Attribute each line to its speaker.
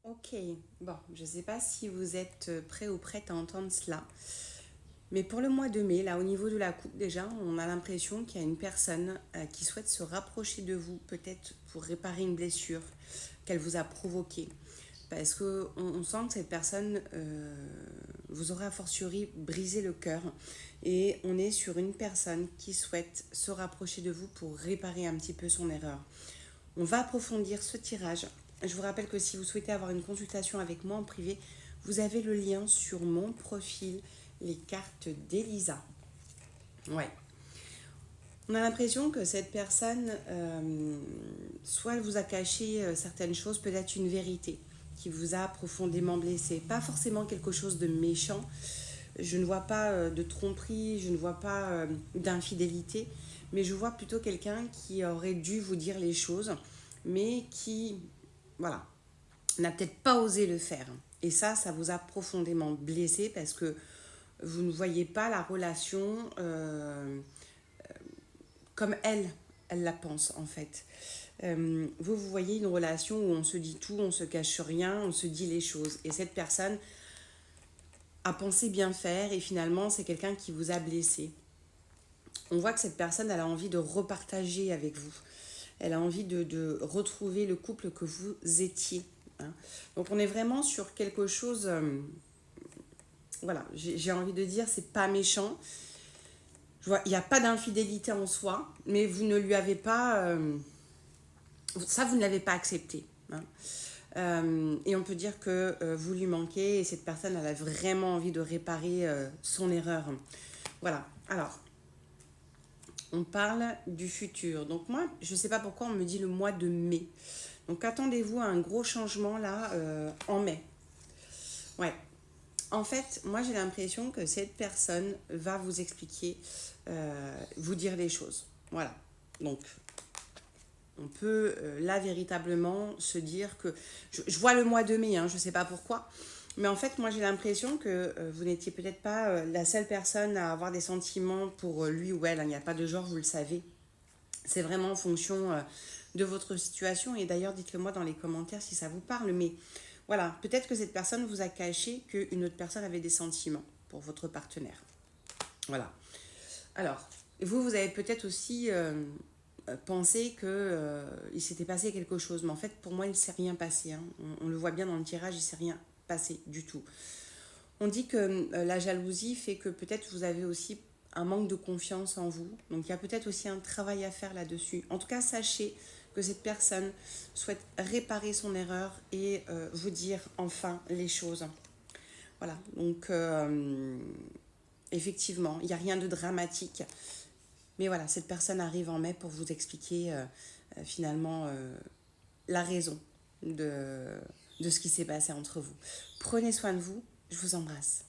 Speaker 1: Ok, bon, je ne sais pas si vous êtes prêt ou prête à entendre cela, mais pour le mois de mai, là au niveau de la coupe déjà, on a l'impression qu'il y a une personne qui souhaite se rapprocher de vous, peut-être pour réparer une blessure qu'elle vous a provoquée. Parce que on sent que cette personne vous aura a fortiori brisé le cœur et on est sur une personne qui souhaite se rapprocher de vous pour réparer un petit peu son erreur. On va approfondir ce tirage. Je vous rappelle que si vous souhaitez avoir une consultation avec moi en privé, vous avez le lien sur mon profil, les cartes d'Elisa. Ouais. On a l'impression que cette personne, soit elle vous a caché certaines choses, peut-être une vérité qui vous a profondément blessé. Pas forcément quelque chose de méchant. Je ne vois pas de tromperie, je ne vois pas d'infidélité, mais je vois plutôt quelqu'un qui aurait dû vous dire les choses, mais qui, voilà, n'a peut-être pas osé le faire. Et ça vous a profondément blessé parce que vous ne voyez pas la relation comme elle la pense en fait. Vous voyez une relation où on se dit tout, on se cache rien, on se dit les choses. Et cette personne a pensé bien faire et finalement c'est quelqu'un qui vous a blessé. On voit que cette personne, elle a envie de repartager avec vous. Elle a envie de retrouver le couple que vous étiez. Hein. Donc on est vraiment sur quelque chose, voilà, j'ai envie de dire, c'est pas méchant. Je vois, il n'y a pas d'infidélité en soi, mais vous ne lui avez pas, ça vous ne l'avez pas accepté. Hein. Et on peut dire que vous lui manquez et cette personne, elle a vraiment envie de réparer son erreur. Voilà. Alors, on parle du futur. Donc moi, je ne sais pas pourquoi on me dit le mois de mai. Donc attendez-vous à un gros changement là en mai. Ouais. En fait, moi j'ai l'impression que cette personne va vous expliquer, vous dire les choses. Voilà. Donc on peut là véritablement se dire que... Je vois le mois de mai, hein, je ne sais pas pourquoi. Mais en fait, moi j'ai l'impression que vous n'étiez peut-être pas la seule personne à avoir des sentiments pour lui ou elle. Hein. Il n'y a pas de genre, vous le savez. C'est vraiment en fonction de votre situation. Et d'ailleurs, dites-le moi dans les commentaires si ça vous parle. Mais voilà, peut-être que cette personne vous a caché qu'une autre personne avait des sentiments pour votre partenaire. Voilà. Alors, vous avez peut-être aussi pensé que il s'était passé quelque chose. Mais en fait, pour moi, il ne s'est rien passé. Hein. On le voit bien dans le tirage, il ne s'est rien passé du tout. On dit que la jalousie fait que peut-être vous avez aussi un manque de confiance en vous. Donc il y a peut-être aussi un travail à faire là-dessus. En tout cas, sachez que cette personne souhaite réparer son erreur et vous dire enfin les choses. Voilà, donc effectivement, il n'y a rien de dramatique. Mais voilà, cette personne arrive en mai pour vous expliquer finalement la raison de ce qui s'est passé entre vous. Prenez soin de vous, je vous embrasse.